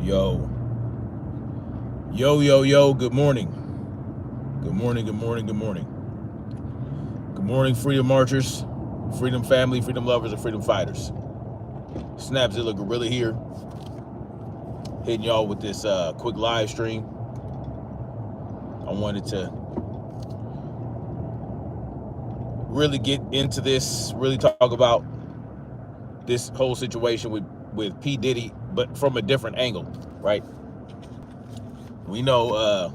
Yo, yo, good morning. Good morning, good morning, good morning. Good morning, freedom marchers, freedom family, freedom lovers, and freedom fighters. Snapzilla Gorilla here, hitting y'all with this quick live stream. I wanted to really get into this, really talk about this whole situation with P-Diddy, but from a different angle, right? We know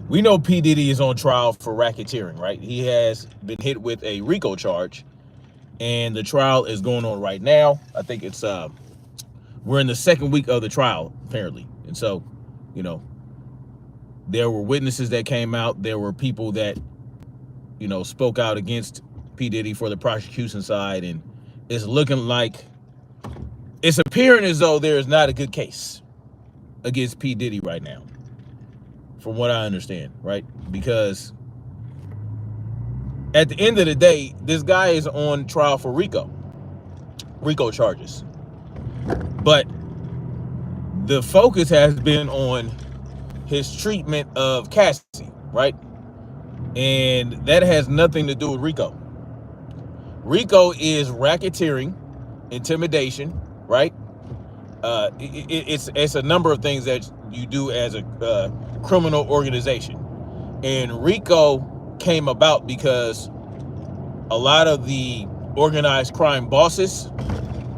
P-Diddy is on trial for racketeering, right? He has been hit with a RICO charge, and the trial is going on right now. I think it's we're in the second week of the trial, apparently. And so, there were witnesses that came out. There were people that, spoke out against P-Diddy for the prosecution side, and it's looking like, it's appearing as though there is not a good case against P-Diddy right now, from what I understand, right? Because at the end of the day, this guy is on trial for RICO charges. But the focus has been on his treatment of Cassie, right? And that has nothing to do with RICO. RICO is racketeering, intimidation, right? It's a number of things that you do as a criminal organization. And RICO came about because a lot of the organized crime bosses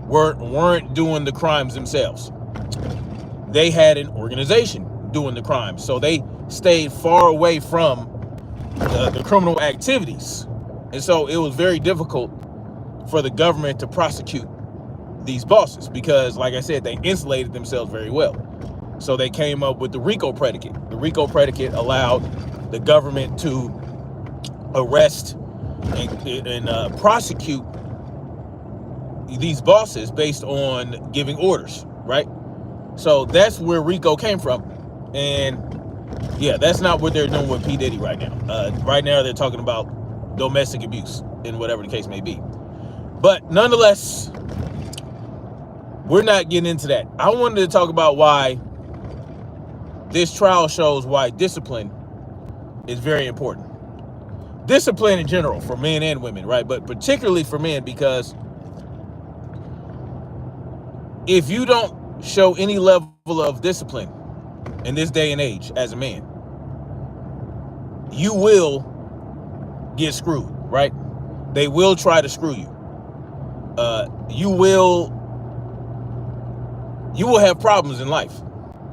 weren't doing the crimes themselves. They had an organization doing the crimes, so they stayed far away from the criminal activities. And so it was very difficult for the government to prosecute these bosses because, like I said, they insulated themselves very well. So they came up with the RICO predicate. The RICO predicate allowed the government to arrest and prosecute these bosses based on giving orders, right? So that's where RICO came from. And yeah, that's not what they're doing with P. Diddy right now. Right now they're talking about domestic abuse and whatever the case may be. But nonetheless, we're not getting into that. I wanted to talk about why this trial shows why discipline is very important. Discipline in general for men and women, right? But particularly for men, because if you don't show any level of discipline in this day and age as a man, you will get screwed, right? They will try to screw you. You will have problems in life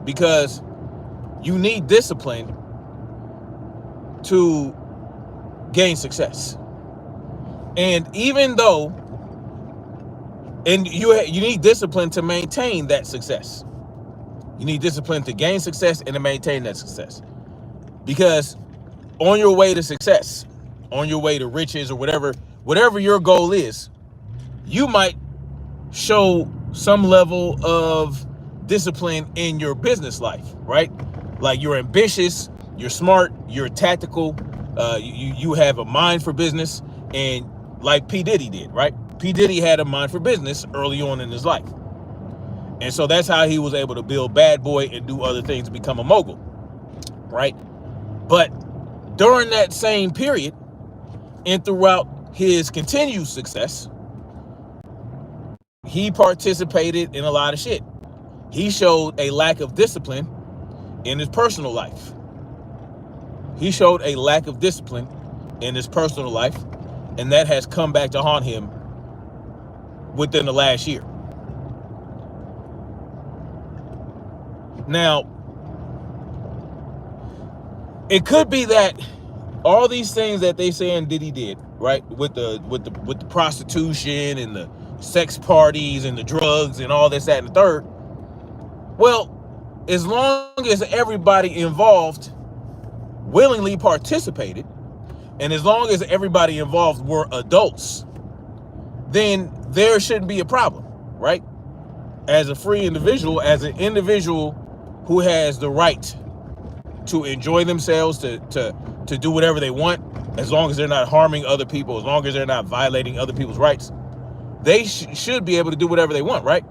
because you need discipline to gain success. And even though, and you need discipline to maintain that success. You need discipline to gain success and to maintain that success. Because on your way to success, on your way to riches or whatever your goal is, you might show some level of discipline in your business life, right? Like you're ambitious, you're smart, you're tactical, you have a mind for business, and like P. Diddy did, right? P. Diddy had a mind for business early on in his life. And so that's how he was able to build Bad Boy and do other things to become a mogul, right? But during that same period and throughout his continued success, he participated in a lot of shit. He showed a lack of discipline in his personal life. He showed a lack of discipline in his personal life, and that has come back to haunt him within the last year. Now, it could be that all these things that they saying Diddy did, right, with the prostitution and the sex parties and the drugs and all this, that, and the third. Well, as long as everybody involved willingly participated, and as long as everybody involved were adults, then there shouldn't be a problem, right? As a free individual, as an individual who has the right to enjoy themselves, to do whatever they want, as long as they're not harming other people, as long as they're not violating other people's rights, they should be able to do whatever they want, right?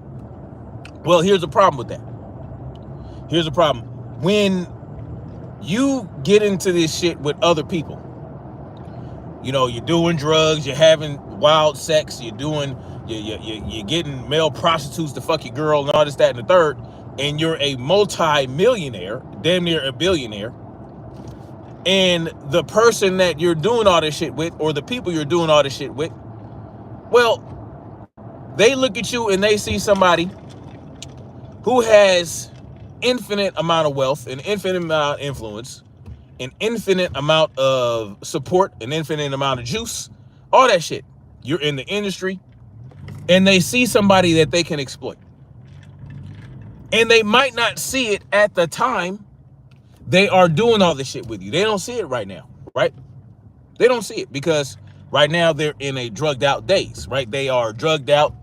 Well, here's the problem with that. Here's the problem. When you get into this shit with other people, you know, you're doing drugs, you're having wild sex, you're getting male prostitutes to fuck your girl and all this, that, and the third, and you're a multi-millionaire, damn near a billionaire, and the person that you're doing all this shit with, or the people you're doing all this shit with, well, they look at you and they see somebody who has infinite amount of wealth, an infinite amount of influence, an infinite amount of support, an infinite amount of juice, all that shit. You're in the industry, and they see somebody that they can exploit. And they might not see it at the time they are doing all this shit with you. They don't see it right now, right? They don't see it because right now they're in a drugged out daze, right? They are drugged out,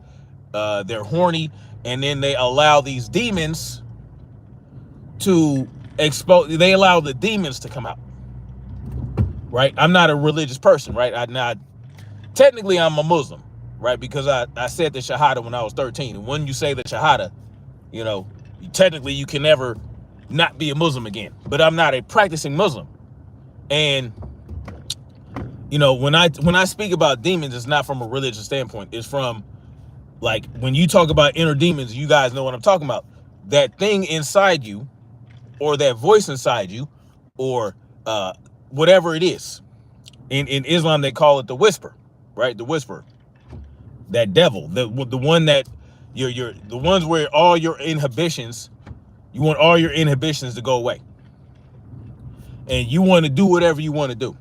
they're horny, and then they allow these demons to expose, they allow the demons to come out, right? I'm not a religious person, right? Technically I'm a Muslim, right? Because I said the Shahada when I was 13. And when you say the Shahada, you know, technically you can never not be a Muslim again. But I'm not a practicing Muslim. And, you know, when I speak about demons, it's not from a religious standpoint. It's from, like, when you talk about inner demons, you guys know what I'm talking about. That thing inside you, or that voice inside you, or whatever it is. In Islam, they call it the whisper, right? The whisper. That devil, the one that you're the ones where all your inhibitions, you want all your inhibitions to go away. And you want to do whatever you want to do.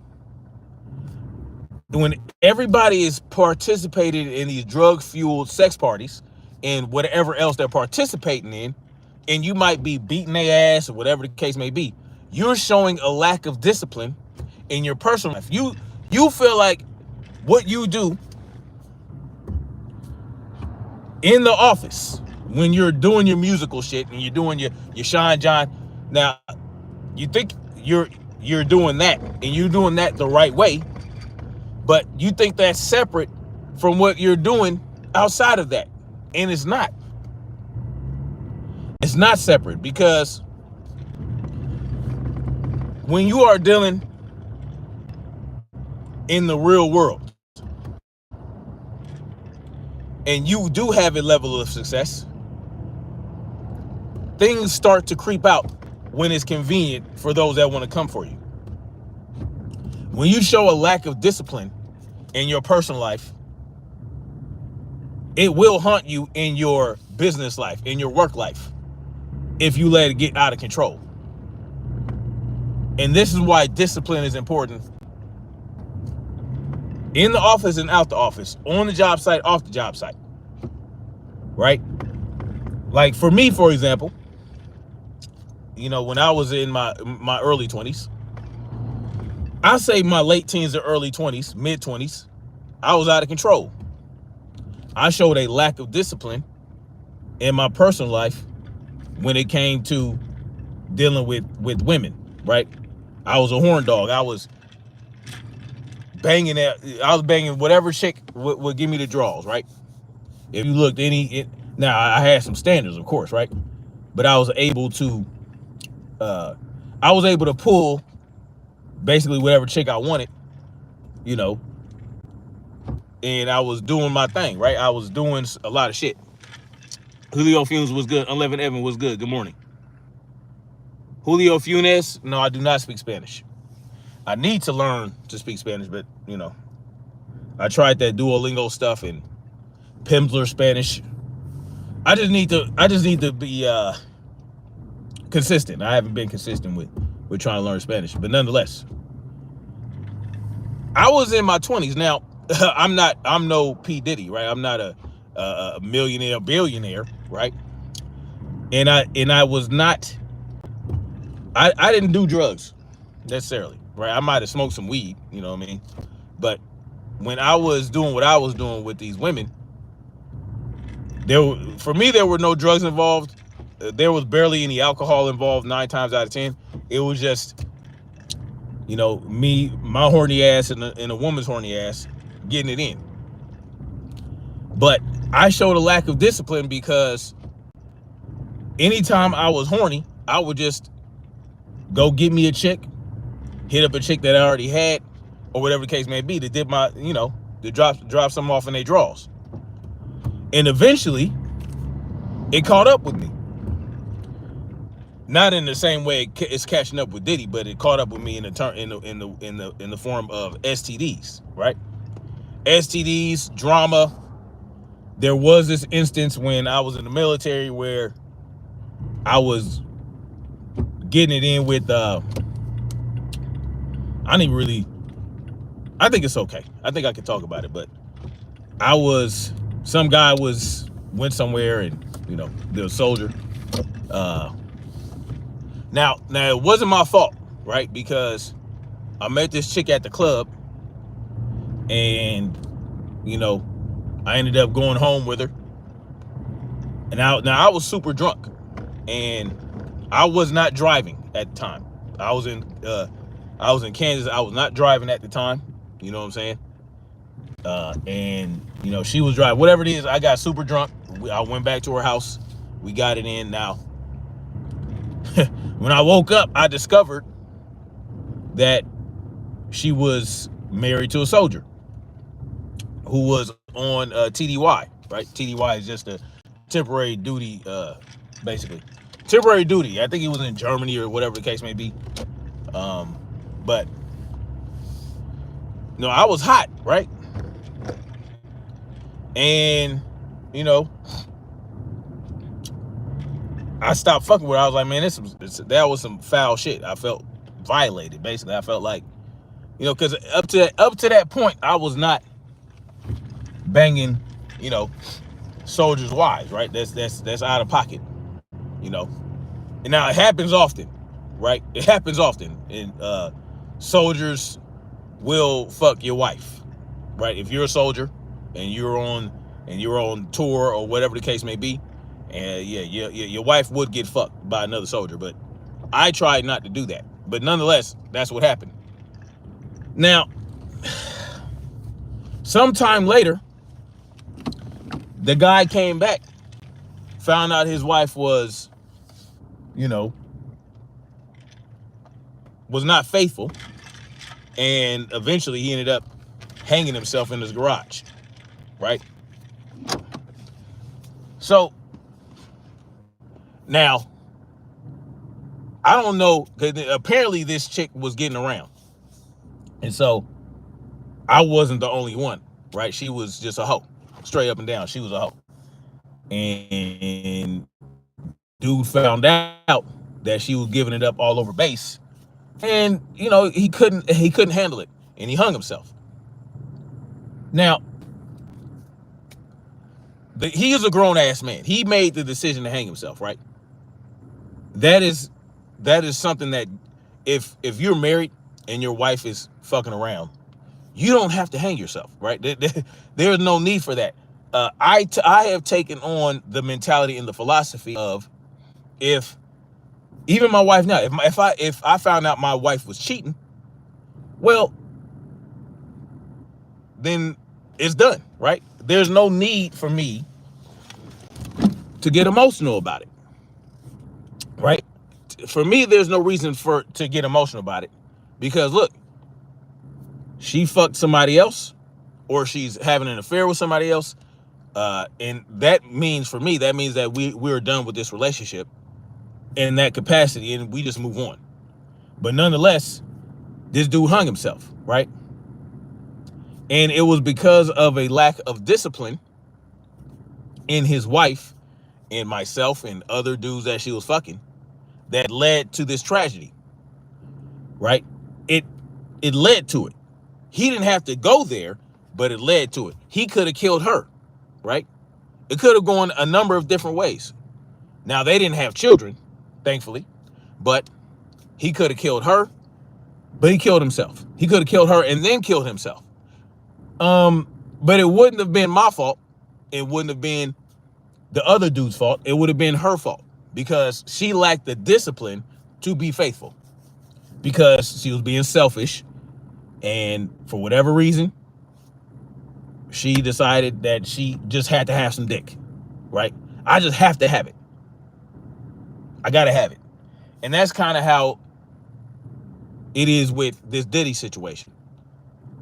When everybody is participating in these drug-fueled sex parties and whatever else they're participating in, and you might be beating their ass or whatever the case may be, you're showing a lack of discipline in your personal life. You feel like what you do in the office when you're doing your musical shit and you're doing your Shine John. Now, you think you're doing that and you're doing that the right way, but you think that's separate from what you're doing outside of that. And it's not. It's not separate, because when you are dealing in the real world and you do have a level of success, things start to creep out when it's convenient for those that want to come for you. When you show a lack of discipline in your personal life, it will haunt you in your business life, in your work life, if you let it get out of control. And this is why discipline is important in the office and out the office, on the job site, off the job site, right? Like for me, for example, you know, when I was in my early 20s, I say my late teens or early 20s, mid 20s, I was out of control. I showed a lack of discipline in my personal life when it came to dealing with women, right? I was a horn dog. I was banging whatever chick would give me the draws, right? If you looked now I had some standards, of course, right? But I was able to pull basically whatever chick I wanted, you know, and I was doing my thing, right? I was doing a lot of shit. Julio Funes was good. Unleavened Evan was good. Good morning. Julio Funes, no, I do not speak Spanish. I need to learn to speak Spanish, but, you know, I tried that Duolingo stuff and Pimsleur Spanish. I just need to be consistent. I haven't been consistent with trying to learn Spanish, but nonetheless, I was in my 20s. Now, I'm no P-Diddy, right? I'm not a millionaire, billionaire, right? And I was not, I didn't do drugs necessarily, right? I might have smoked some weed, you know what I mean? But when I was doing what I was doing with these women, for me, there were no drugs involved. There was barely any alcohol involved 9 times out of 10. It was just, you know, me, my horny ass and a woman's horny ass getting it in. But I showed a lack of discipline because anytime I was horny, I would just go get me a chick, hit up a chick that I already had, or whatever the case may be, to dip my, to drop some off in their drawers. And eventually, it caught up with me. Not in the same way it's catching up with Diddy, but it caught up with me in the form of STDs, right? STDs, drama. There was this instance when I was in the military where I was getting it in with I think it's okay. I think I can talk about it, but some guy went somewhere and, there was a soldier. Now it wasn't my fault, right? Because I met this chick at the club and, I ended up going home with her. And now I was super drunk and I was not driving at the time. I was in Kansas. I was not driving at the time. You know what I'm saying? And, she was driving. Whatever it is, I got super drunk. I went back to her house. We got it in. Now, when I woke up, I discovered that she was married to a soldier who was on TDY, right? TDY is just a temporary duty, basically. Temporary duty. I think he was in Germany or whatever the case may be. But, I was hot, right? And, I stopped fucking with her. I was like, man, that was some foul shit. I felt violated, basically. I felt like, because up to that point, I was not banging, soldiers' wives, right? That's out of pocket, And now it happens often, right? It happens often, and soldiers will fuck your wife, right? If you're a soldier and you're on tour or whatever the case may be, and your wife would get fucked by another soldier. But I tried not to do that. But nonetheless, that's what happened. Now, sometime later, the guy came back, found out his wife was not faithful, and eventually he ended up hanging himself in his garage, right? So now, I don't know, because apparently this chick was getting around. And so I wasn't the only one, right? She was just a hoe. Straight up and down, she was a hoe. And dude found out that she was giving it up all over base. And, he couldn't handle it. And he hung himself. Now, he is a grown-ass man. He made the decision to hang himself, right? That is something that if you're married and your wife is fucking around, you don't have to hang yourself, right? There's no need for that. I have taken on the mentality and the philosophy of, if even my wife now, if I found out my wife was cheating, well, then it's done, right? There's no need for me to get emotional about it, right? For me, there's no reason to get emotional about it, because look, she fucked somebody else, or she's having an affair with somebody else, and that means that we're done with this relationship in that capacity, and we just move on. But nonetheless, this dude hung himself, right? And it was because of a lack of discipline in his wife and myself and other dudes that she was fucking that led to this tragedy, right? It led to it. He didn't have to go there, but it led to it. He could have killed her, right? It could have gone a number of different ways. Now, they didn't have children, thankfully, but he could have killed her, but he killed himself. He could have killed her and then killed himself. But it wouldn't have been my fault. It wouldn't have been the other dude's fault. It would have been her fault, because she lacked the discipline to be faithful, because she was being selfish, and for whatever reason, she decided that she just had to have some dick, right? I just have to have it. I gotta have it. And that's kind of how it is with this Diddy situation.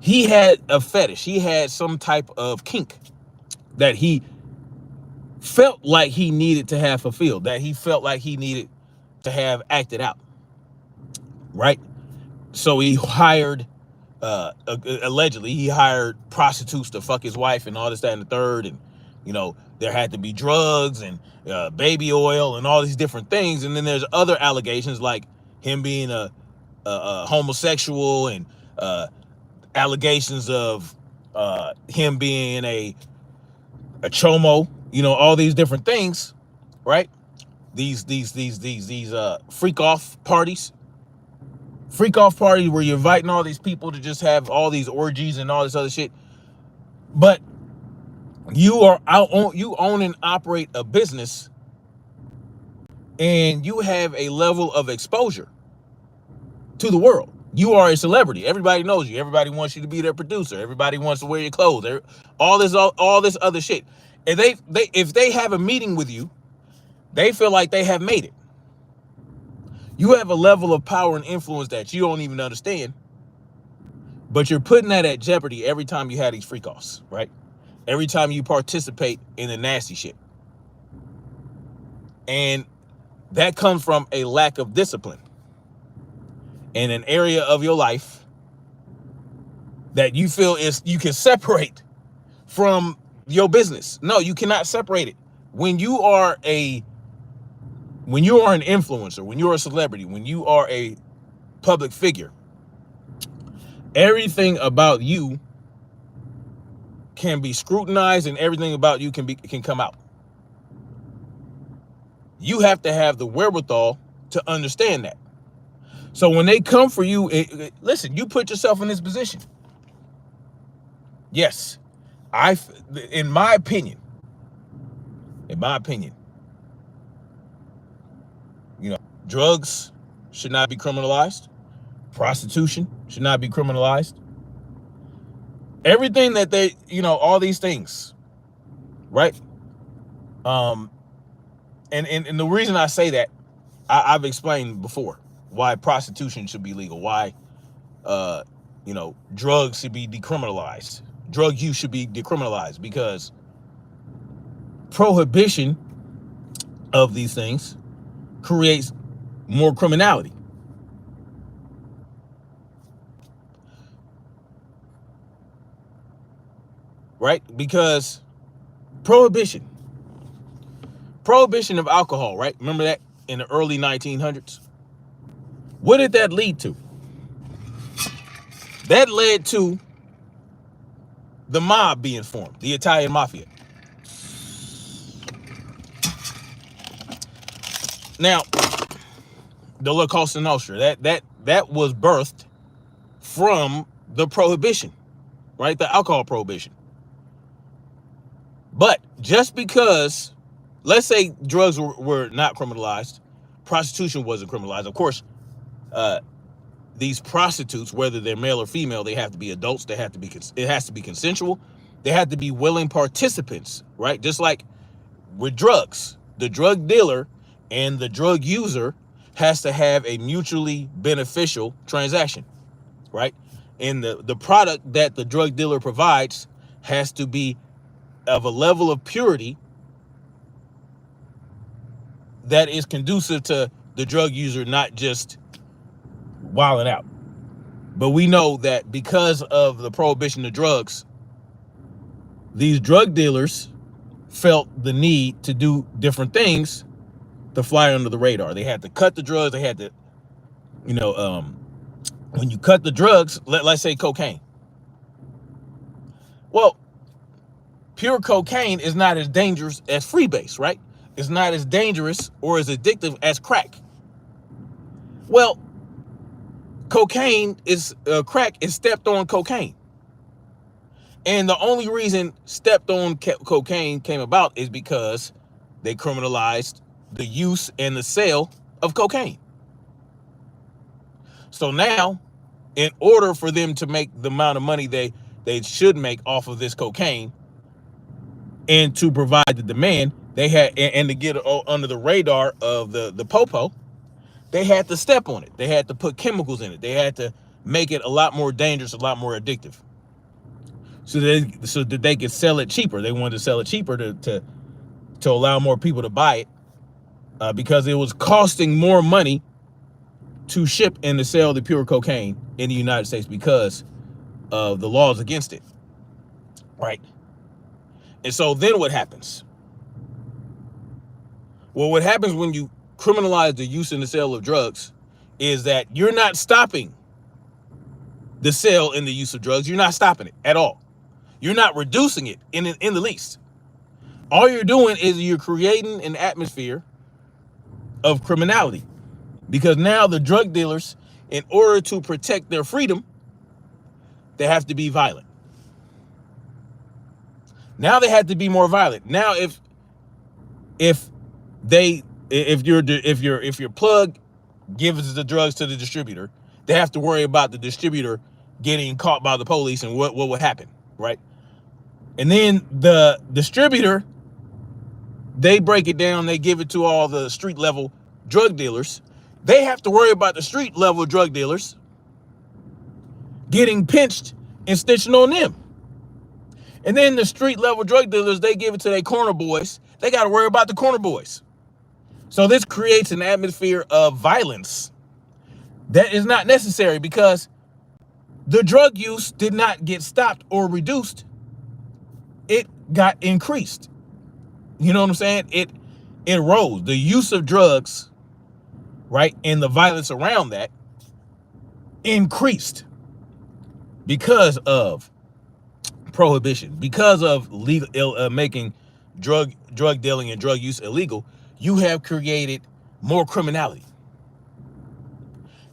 He had a fetish. He had some type of kink that he felt like he needed to have fulfilled, that he felt like he needed to have acted out, right? So he hired, allegedly, he hired prostitutes to fuck his wife and all this, that, and the third. And, you know, there had to be drugs and baby oil and all these different things. And then there's other allegations like him being a homosexual and allegations of him being a chomo, you know, all these different things, right? These freak off parties where you're inviting all these people to just have all these orgies and all this other shit. But you own and operate a business, and you have a level of exposure to the world. You are a celebrity. Everybody knows you. Everybody wants you to be their producer. Everybody wants to wear your clothes. All this other shit. And if they have a meeting with you, they feel like they have made it. You have a level of power and influence that you don't even understand, but you're putting that at jeopardy every time you have these freak offs, right? Every time you participate in the nasty shit. And that comes from a lack of discipline in an area of your life that you feel is you can separate from your business. No, you cannot separate it. When you are an influencer, when you're a celebrity, when you are a public figure, everything about you can be scrutinized and everything about you can come out. You have to have the wherewithal to understand that. So when they come for you, listen, you put yourself in this position. Yes, in my opinion, you know, drugs should not be criminalized. Prostitution should not be criminalized. Everything that they, you know, all these things, right? And the reason I say that, I've explained before why prostitution should be legal, why, you know, drugs should be decriminalized. Drug use should be decriminalized, because prohibition of these things creates more criminality. Right? Because prohibition of alcohol, right? Remember that in the early 1900s? What did that lead to? That led to the mob being formed, the Italian mafia. Now, the La Cosa Nostra, that was birthed from the prohibition, right? The alcohol prohibition. But just because, let's say drugs were not criminalized, prostitution wasn't criminalized. Of course, these prostitutes, whether they're male or female, they have to be adults. It has to be consensual. They have to be willing participants, right? Just like with drugs, the drug dealer and the drug user has to have a mutually beneficial transaction, right? And the product that the drug dealer provides has to be of a level of purity that is conducive to the drug user not just wilding out. But we know that because of the prohibition of drugs, these drug dealers felt the need to do different things to fly under the radar. They had to cut the drugs. They had to, you know, when you cut the drugs, let's say cocaine. Well, pure cocaine is not as dangerous as freebase, right? It's not as dangerous or as addictive as crack. Well, crack is stepped on cocaine. And the only reason stepped on cocaine came about is because they criminalized the use and the sale of cocaine. So now, in order for them to make the amount of money they should make off of this cocaine and to provide the demand, They had, and to get under the radar of the popo, they had to step on it. They had to put chemicals in it. They had to make it a lot more dangerous, a lot more addictive, so that they could sell it cheaper. They wanted to sell it cheaper to allow more people to buy it, because it was costing more money to ship and to sell the pure cocaine in the United States because of the laws against it, right? And so then what happens? Well, what happens when you criminalize the use and the sale of drugs is that you're not stopping the sale and the use of drugs. You're not stopping it at all. You're not reducing it in the least. All you're doing is you're creating an atmosphere of criminality, because now the drug dealers, in order to protect their freedom, they have to be violent. Now they have to be more violent. Now if your plug gives the drugs to the distributor, they have to worry about the distributor getting caught by the police and what would happen, right? And then the distributor, they break it down, they give it to all the street level drug dealers. They have to worry about the street level drug dealers getting pinched and stitching on them. And then the street level drug dealers, they give it to their corner boys. They got to worry about the corner boys. So this creates an atmosphere of violence that is not necessary, because the drug use did not get stopped or reduced. It got increased. You know what I'm saying? It rose. The use of drugs, right, and the violence around that increased because of prohibition, because of legal, making drug dealing and drug use illegal. You have created more criminality.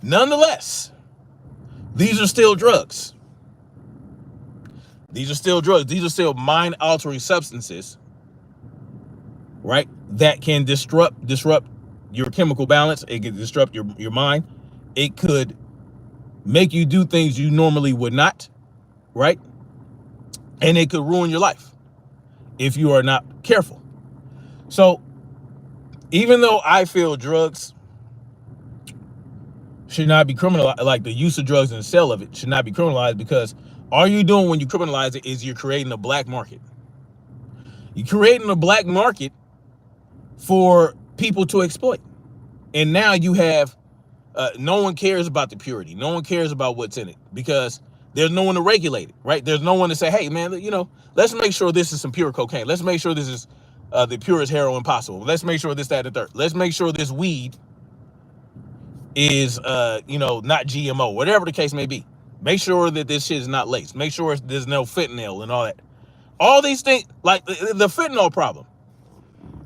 Nonetheless, these are still drugs. These are still drugs. These are still mind-altering substances, right? That can disrupt your chemical balance. It can disrupt your mind. It could make you do things you normally would not, right? And it could ruin your life if you are not careful. So even though I feel drugs should not be criminalized, like the use of drugs and the sale of it should not be criminalized, because all you're doing when you criminalize it is you're creating a black market. You're creating a black market for people to exploit. And now you have, no one cares about the purity. No one cares about what's in it, because there's no one to regulate it, right? There's no one to say, hey, man, let's make sure this is some pure cocaine. Let's make sure this is the purest heroin possible. Let's make sure this, that, and the third. Let's make sure this weed is, not GMO, whatever the case may be. Make sure that this shit is not laced. Make sure there's no fentanyl and all that. All these things, like the fentanyl problem.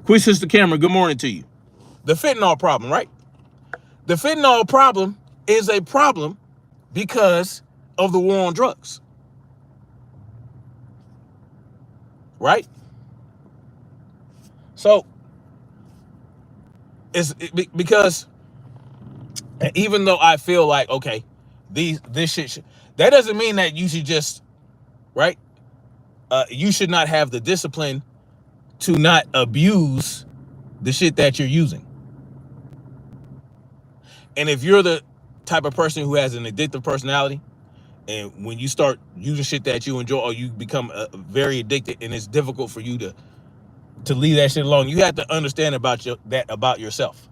Quick Sister Camera, good morning to you. The fentanyl problem, right? The fentanyl problem is a problem because of the war on drugs, right? So because even though I feel like, okay, this shit, that doesn't mean that you should just, right? You should not have the discipline to not abuse the shit that you're using. And if you're the type of person who has an addictive personality, and when you start using shit that you enjoy, or you become very addicted, and it's difficult for you to leave that shit alone, you have to understand about yourself.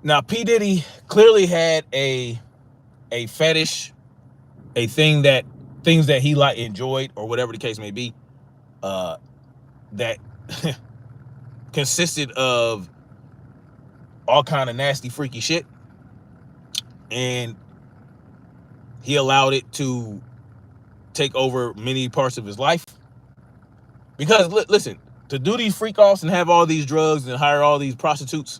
Now, P-Diddy clearly had a fetish, things that he enjoyed, or whatever the case may be, that consisted of all kind of nasty, freaky shit. And he allowed it to take over many parts of his life. Because listen, to do these freak offs and have all these drugs and hire all these prostitutes